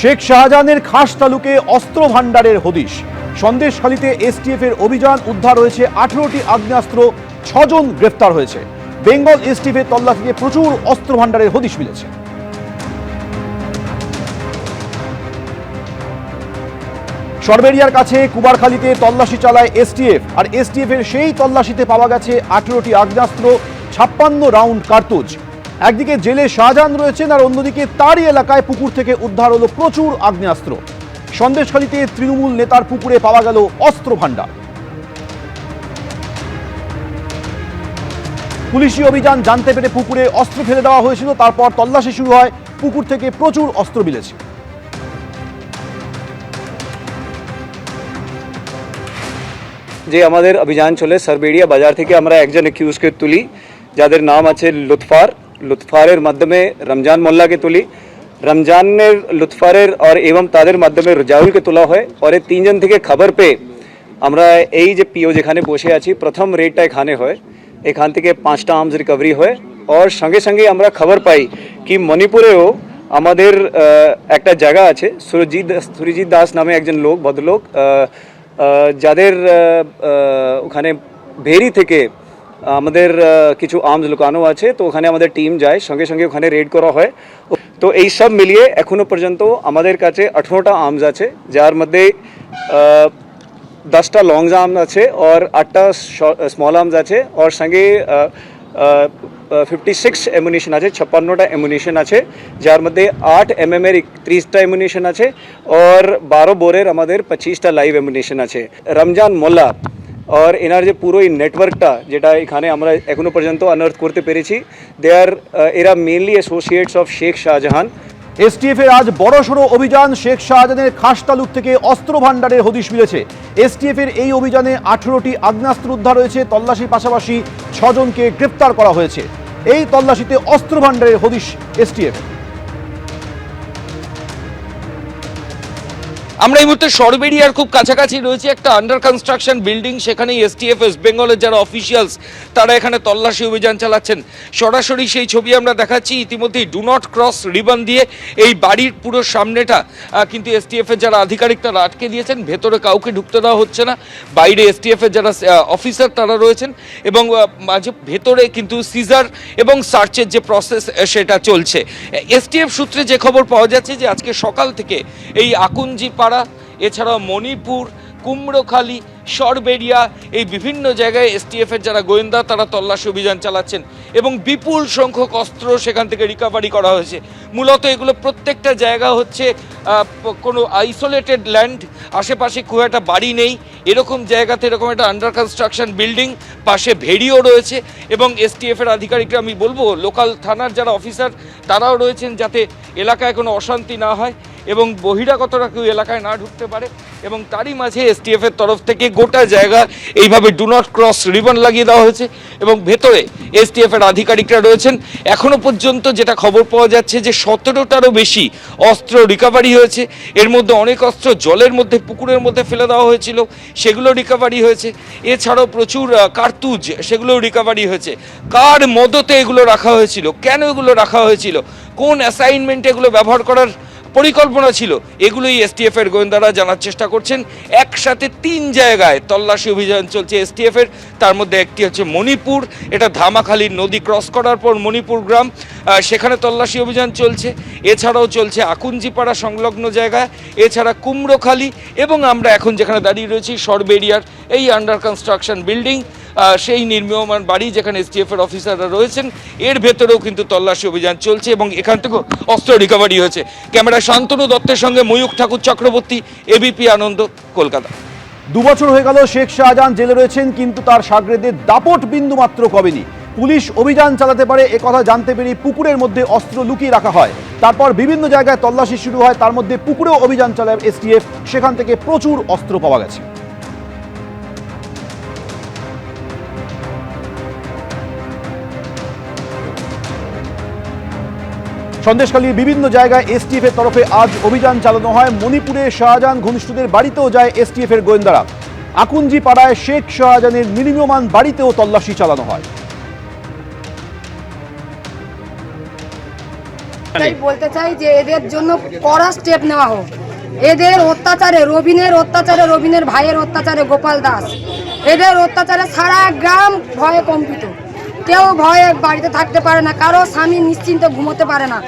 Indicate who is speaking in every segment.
Speaker 1: শেখ শাহজাহানের খাস তালুকে অস্ত্র ভান্ডারের হদিশ। সন্দেশখালীতে এসটিএফ এর অভিযান, উদ্ধার হয়েছে 18টি আগ্নেয়াস্ত্র, 6 জন গ্রেফতার হয়েছে। বেঙ্গল এসটিএফ এর তল্লাশিতে প্রচুর অস্ত্র ভান্ডারের হদিশ মিলেছে। সরবেরিয়ার কাছে কুবারখালীতে তল্লাশি চালায় এসটিএফ, আর এসটিএফ এর সেই তল্লাশিতে পাওয়া গেছে 18টি আগ্নেয়াস্ত্র, 56 রাউন্ড কার্তুজ। একদিকে জেলে শাহজাহান রয়েছেন, আর অন্যদিকে তারই এলাকায় পুকুর থেকে উদ্ধার হলো প্রচুর আগ্নেয়াস্ত্র। সন্দেশখালীতে তৃণমূল নেতার পুকুরে পাওয়া গেল অস্ত্র ভান্ডার। পুলিশি অভিযান জানতে পেরে পুকুরে অস্ত্র ফেলে দেওয়া হয়েছিল, তারপর তল্লাশি শুরু হয়। পুকুর থেকে প্রচুর অস্ত্র মিলেছে।
Speaker 2: যে আমাদের অভিযান চলে সরবেড়িয়া বাজার থেকে আমরা একজন অ্যাকিউজকে তুলি, যাদের নাম আছে লুৎফারের মাধ্যমে রমজান মোল্লাকে তুলি, রমজানের লুৎফারের আর এবং তাদের মাধ্যমে রাজাউলকে তোলা হয়। আর এই তিনজন থেকে খবর পেয়ে আমরা এই যে পিও যেখানে বসে আছি, প্রথম রেডটা এখানে হয়, এখান থেকে 5টা আর্মস রিকভারি হয়। আর সঙ্গে সঙ্গে আমরা খবর পাই কি মণিপুরেও আমাদের একটা জায়গা আছে, সুরজিৎ দাস নামে একজন লোক, ভদ্রলোক, যাদের ওখানে ভেরি থেকে আমাদের কিছু আর্মস লুকানো আছে। তো ওখানে আমাদের টিম যায়, সঙ্গে সঙ্গে ওখানে রেড করা হয়। তো এই সব মিলিয়ে এখনো পর্যন্ত আমাদের কাছে 18টা আর্মস আছে, যার মধ্যে 10টা লং আর্মস আছে আর 8টা স্মল আর্মস আছে, আর সঙ্গে 56 অ্যামুনিশন আছে, 56টা অ্যামুনিশন আছে, যার মধ্যে 8 mm এর 30টা অ্যামুনিশন আছে, আর 12 বোরের আমাদের 25টা লাইভ অ্যামুনিশন আছে। রমজান মোল্লা আর এনার যে পুরো এই নেটওয়ার্কটা যেটা এখানে আমরা এখনো পর্যন্ত আনআর্থ করতে পেরেছি, এরা mainly associates of Sheikh Shahjahan.
Speaker 1: STF এর আজ বড়সড় অভিযান। শেখ শাহজাহানের খাস তালুক থেকে অস্ত্র ভান্ডারের হদিশ মিলেছে। এসটিএফ এর এই অভিযানে 18টি আগ্নেয়াস্ত্র উদ্ধার হয়েছে। তল্লাশির পাশাপাশি 6 জনকে গ্রেফতার করা হয়েছে। এই তল্লাশিতে অস্ত্র ভান্ডারের হদিশ এসটিএফ।
Speaker 3: আমরা এই মুহূর্তে সরবেরিয়ার খুব কাছাকাছি রয়েছে একটা আন্ডার কনস্ট্রাকশন বিল্ডিং, সেখানে এসটিএফ ওয়েস্ট বেঙ্গলের যারা অফিসিয়ালস তারা এখানে তল্লাশি অভিযান চালাচ্ছেন। সরাসরি সেই ছবি আমরা দেখাচ্ছি। ইতিমধ্যেই ডু নট ক্রস রিবন দিয়ে এই বাড়ির পুরো সামনেটা কিন্তু এসটিএফ এর যারা আধিকারিক তারা আটকে দিয়েছেন। ভেতরে কাউকে ঢুকতে দেওয়া হচ্ছে না। বাইরে এসটিএফ এর যারা অফিসার তারা রয়েছেন, এবং মাঝে ভেতরে কিন্তু সিজার এবং সার্চের যে প্রসেস সেটা চলছে। এসটিএফ সূত্রে যে খবর পাওয়া যাচ্ছে যে আজকে সকাল থেকে এই আকুঞ্জি পাড়া, এছাড়াও মণিপুর, কুমড়োখালী, সরবেরিয়া, এই বিভিন্ন জায়গায় এসটিএফ এর যারা গোয়েন্দা তারা তল্লাশি অভিযান চালাচ্ছেন, এবং বিপুল সংখ্যক অস্ত্র সেখান থেকে রিকভারি করা হয়েছে। মূলত এগুলো প্রত্যেকটা জায়গা হচ্ছে কোনো আইসোলেটেড ল্যান্ড, আশেপাশে খুব একটা বাড়ি নেই, এরকম জায়গাতে এরকম একটা আন্ডার কনস্ট্রাকশন বিল্ডিং, পাশে ভেড়িও রয়েছে, এবং এসটিএফ এর আধিকারিকরা, আমি বলবো লোকাল থানার যারা অফিসার তারাও রয়েছেন, যাতে এলাকায় কোনো অশান্তি না হয় এবং বহিরাগতরা কেউ এলাকায় না ঢুকতে পারে। এবং তারই মাঝে এসটিএফ এর তরফ থেকে গোটা জায়গা এইভাবে ডু নট ক্রস রিবন লাগিয়ে দেওয়া হয়েছে, এবং ভেতরে এসটিএফ এর আধিকারিকরা রয়েছেন। এখনো পর্যন্ত যেটা খবর পাওয়া যাচ্ছে যে 17টারও বেশি অস্ত্র রিকভারি হয়েছে। এর মধ্যে অনেক অস্ত্র জলের মধ্যে, পুকুরের মধ্যে ফেলে দেওয়া হয়েছিল, সেগুলো রিকভারি হয়েছে। এছাড়াও প্রচুর কার্তুজ, সেগুলোও রিকভারি হয়েছে। কার মদতে এগুলো রাখা হয়েছিল, কেন এগুলো রাখা হয়েছিল, কোন অ্যাসাইনমেন্টে এগুলো ব্যবহার করার পরিকল্পনা ছিল, এগুলোই এসটিএফ এর গোয়েন্দারা জানার চেষ্টা করছেন। একসাথে 3 জায়গায় তল্লাশি অভিযান চলছে এসটিএফ এর। তার মধ্যে একটি হচ্ছে মণিপুর, এটা ধামাখালীর নদী ক্রস করার পর মণিপুর গ্রাম, সেখানে তল্লাশি অভিযান চলছে। এছাড়াও চলছে আকুঞ্জিপাড়া সংলগ্ন জায়গায়, এছাড়া কুমড়োখালী, এবং আমরা এখন যেখানে দাঁড়িয়ে রয়েছি সরবেরিয়ার এই আন্ডার কনস্ট্রাকশন বিল্ডিং, সেই নির্মীয়মান বাড়ি যেখানে এসটিএফ এর অফিসাররা রয়েছেন, এর ভেতরেও কিন্তু তল্লাশি অভিযান চলছে, এবং এখান থেকেও অস্ত্র রিকভারি হয়েছে। ক্যামেরা শান্তনু দত্তের সঙ্গে ময়ূখ ঠাকুর চক্রবর্তী, এবিপি আনন্দ, কলকাতা।
Speaker 1: 2 বছর হয়ে গেল শেখ শাহজাহান জেলে রয়েছেন, কিন্তু তার সাগরেদের দাপট বিন্দু মাত্র কমেনি। পুলিশ অভিযান চালাতে পারে একথা জানতে পেরে পুকুরের মধ্যে অস্ত্র লুকিয়ে রাখা হয়। তারপর বিভিন্ন জায়গায় তল্লাশি শুরু হয়, তার মধ্যে পুকুরেও অভিযান চালায় এসটিএফ। সেখান থেকে প্রচুর অস্ত্র পাওয়া গেছে। সন্দেশখালীর বিভিন্ন জায়গায় এসটিএফ এর তরফে আজ অভিযান চালানো হয়। মণিপুরে শাহজাহান ঘনিষ্ঠদের বাড়িতেও যায় এসটিএফ এর গোয়েন্দারা। আকুঞ্জি পাড়ায় শেখ শাহজাহানের নির্মীয়মান বাড়িতেও তল্লাশি চালানো হয়।
Speaker 4: তাই বলতে চাই যে এদের জন্য কড়া স্টেপ নেওয়া হোক। এদের অত্যাচারে রবিনের ভাইয়ের অত্যাচারে গোপাল দাস, এদের অত্যাচারে সারা গ্রাম ভয়ে কম্পিত। কেউ ভয়ে বাড়িতে থাকতে পারে না, কারো স্বামী নিশ্চিন্তে ঘুমোতে পারে না,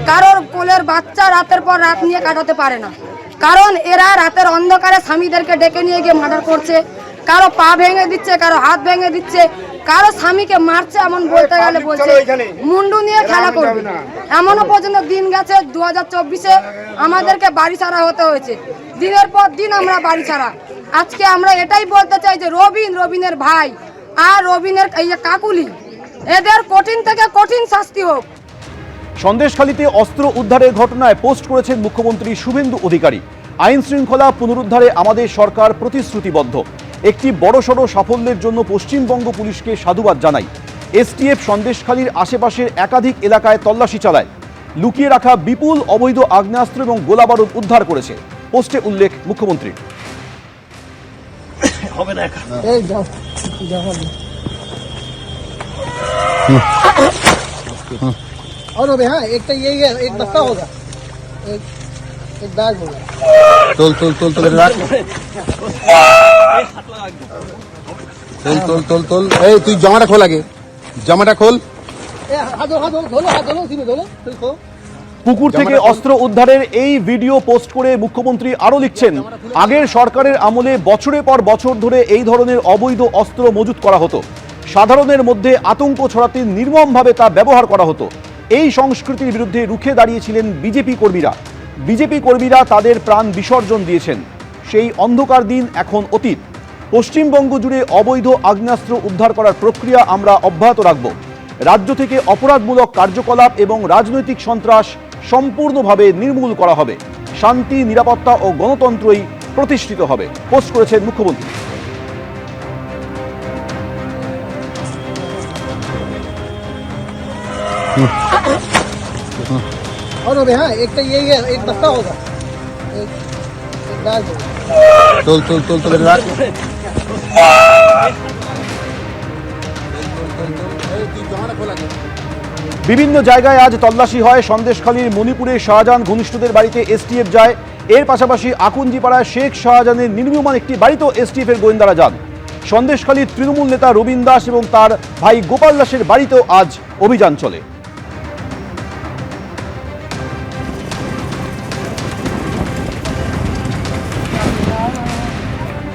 Speaker 4: কারোর কোলের বাচ্চা রাতের পর রাত নিয়ে কাটাতে পারে না, কারণ এরা রাতের অন্ধকারে স্বামীদেরকে ডেকে নিয়ে গিয়ে মার্ডার করছে। কারো পা ভেঙে দিচ্ছে, কারো হাত ভেঙে দিচ্ছে, কারো স্বামীকে মারছে, এমন বলতে গেলে বলছে মুন্ডু নিয়ে খেলা করবে। এমনও পর্যন্ত দিন গেছে 2024-এ আমাদেরকে বাড়ি ছাড়া হতে হয়েছে, দিনের পর দিন আমরা বাড়ি ছাড়া। আজকে আমরা এটাই বলতে চাই যে রবিনের ভাই আর রবিনের কাকুলি, এদের কঠিন থেকে কঠিন শাস্তি হোক।
Speaker 1: সন্দেশখালীতে অস্ত্র উদ্ধারের ঘটনায় পোস্ট করেছেন মুখ্যমন্ত্রী শুভেন্দু অধিকারী। আইন শৃঙ্খলা পুনরুদ্ধারে আমাদের সরকার প্রতিশ্রুতিবদ্ধ। একটি বড়সড় সাফল্যের জন্য পশ্চিমবঙ্গ পুলিশকে সাধুবাদ জানাই। এসটিএফ সন্দেশখালীর আশেপাশের একাধিক এলাকায় তল্লাশি চালায়, লুকিয়ে রাখা বিপুল অবৈধ আগ্নেয়াস্ত্র এবং গোলাবারুদ উদ্ধার করেছে। পোস্টে উল্লেখ মুখ্যমন্ত্রীর।
Speaker 5: और अबे हाँ एक तो यही है, एक बस्ता होगा, एक बैग होगा। तोल तोल तोल तोल राख तोल तोल तोल ए তুই জামাটা খোল আগে, জামাটা খোল। হাত ধরো সিনে ধরো তুই খো।
Speaker 1: পুকুর থেকে অস্ত্র উদ্ধারের এই ভিডিও পোস্ট করে মুখ্যমন্ত্রী আরও লিখছেন, আগের সরকারের আমলে বছরের পর বছর ধরে এই ধরনের অবৈধ অস্ত্র মজুত করা হতো। সাধারণের মধ্যে আতঙ্ক ছড়াতে নির্মমভাবে তা ব্যবহার করা হতো। এই সংস্কৃতির বিরুদ্ধে রুখে দাঁড়িয়েছিলেন বিজেপি কর্মীরা তাদের প্রাণ বিসর্জন দিয়েছেন। সেই অন্ধকার দিন এখন অতীত। পশ্চিমবঙ্গ জুড়ে অবৈধ আগ্নেয়াস্ত্র উদ্ধার করার প্রক্রিয়া আমরা অব্যাহত রাখব। রাজ্য থেকে অপরাধমূলক কার্যকলাপ এবং রাজনৈতিক সন্ত্রাস সম্পূর্ণভাবে নির্মূল করা হবে। শান্তি, নিরাপত্তা ও গণতন্ত্রই প্রতিষ্ঠিত হবে, পোস্ট করেছেন মুখ্যমন্ত্রী।
Speaker 5: और अबे हाँ एक तो यही है, एक बस्ता होगा, एक बैग होगा। तोल तोल तोल तोल राख তুই জামাটা খোল আগে।
Speaker 1: বিভিন্ন জায়গায় আজ তল্লাশি হয়। সন্দেশখালীর মণিপুরে শাহজাহান ঘনিষ্ঠদের বাড়িতে এসটিএফ যায়। এর পাশাপাশি আকুঞ্জিপাড়ায় শেখ শাহজাহানের নির্মীয়মান একটি বাড়িতেও এসটিএফ এর গোয়েন্দারা যান। সন্দেশখালীর তৃণমূল নেতা রবীন দাস এবং তার ভাই গোপাল দাসের বাড়িতেও আজ অভিযান চলে।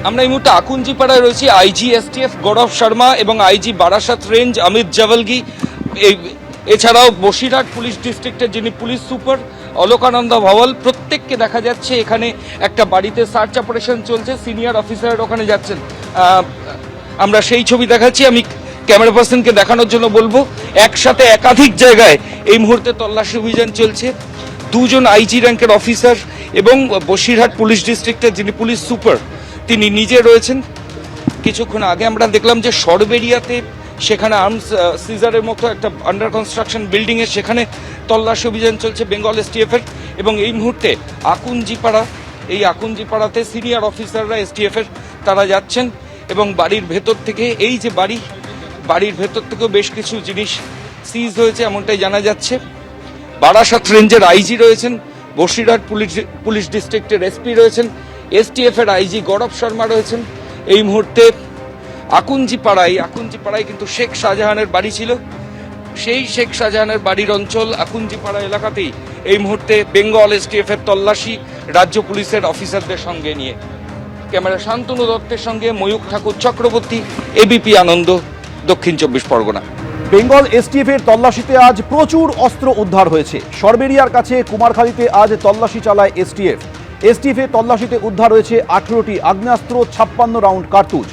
Speaker 3: আমরা এই মুহূর্তে আকুঞ্জিপাড়ায় রয়েছি। আইজি এসটিএফ গৌরব শর্মা এবং আইজি বারাসাত রেঞ্জ অমিত জাভলগি, এছাড়াও বসিরহাট পুলিশ ডিস্ট্রিক্টের যিনি পুলিশ সুপার অলোকানন্দ ভাওয়াল, প্রত্যেককে দেখা যাচ্ছে এখানে একটা বাড়িতে সার্চ অপারেশন চলছে। সিনিয়র অফিসার ওখানে যাচ্ছেন, আমরা সেই ছবি দেখাচ্ছি। আমি ক্যামেরা পার্সনকে দেখানোর জন্য বলবো, একসাথে একাধিক জায়গায় এই মুহূর্তে তল্লাশি অভিযান চলছে। দুজন আইজি র্যাঙ্কের অফিসার এবং বসিরহাট পুলিশ ডিস্ট্রিক্টের যিনি পুলিশ সুপার তিনি নিজে রয়েছেন। কিছুক্ষণ আগে আমরা দেখলাম যে সরবেরিয়াতে সেখানে আর্মস সিজারের মতো একটা আন্ডার কনস্ট্রাকশন বিল্ডিংয়ে সেখানে তল্লাশি অভিযান চলছে বেঙ্গল এসটিএফের। এবং এই মুহূর্তে আকুঞ্জিপাড়াতে সিনিয়র অফিসাররা এসটিএফের তারা যাচ্ছেন এবং বাড়ির ভেতর থেকে, এই যে বাড়ির ভেতর থেকেও বেশ কিছু জিনিস সিজ হয়েছে এমনটাই জানা যাচ্ছে। বারাসাত রেঞ্জের আইজি রয়েছেন, বসিরহাট পুলিশ ডিস্ট্রিক্টের এসপি রয়েছেন, এসটিএফ এর আইজি গৌরব শর্মা রয়েছেন। এই মুহূর্তে আকুঞ্জিপাড়ায় কিন্তু শেখ শাহজাহানের বাড়ি ছিল। সেই শেখ শাহজাহানের বাড়ির অঞ্চল আকুঞ্জিপাড়া এলাকাতেই এই মুহূর্তে বেঙ্গল এসটিএফ এর তল্লাশি রাজ্য পুলিশের অফিসারদের সঙ্গে নিয়ে। ক্যামেরা শান্তনু দত্তের সঙ্গে ময়ূক ঠাকুর চক্রবর্তী, এবিপি আনন্দ, দক্ষিণ 24 পরগনা।
Speaker 1: বেঙ্গল এসটিএফ এর তল্লাশিতে আজ প্রচুর অস্ত্র উদ্ধার হয়েছে। সরবেরিয়ার কাছে কুমারখালীতে আজ তল্লাশি চালায় এসটিএফ এর তল্লাশিতে উদ্ধার হয়েছে 18টি আগ্নেয়াস্ত্র, 56 রাউন্ড কার্তুজ।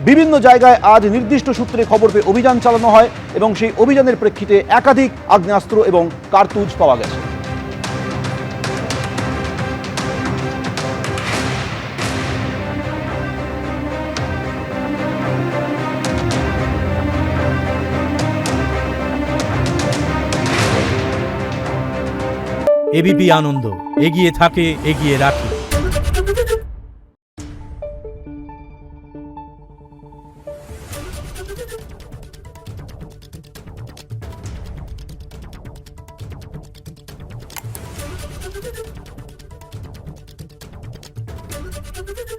Speaker 1: বিভিন্ন জায়গায় আজ নির্দিষ্ট সূত্রে খবর পেয়ে অভিযান চালানো হয় এবং সেই অভিযানের প্রেক্ষিতে একাধিক আগ্নেয়াস্ত্র এবং কার্তুজ পাওয়া গেছে।
Speaker 6: এবিপি আনন্দ, এগিয়ে থাকে, এগিয়ে রাখে।
Speaker 7: है।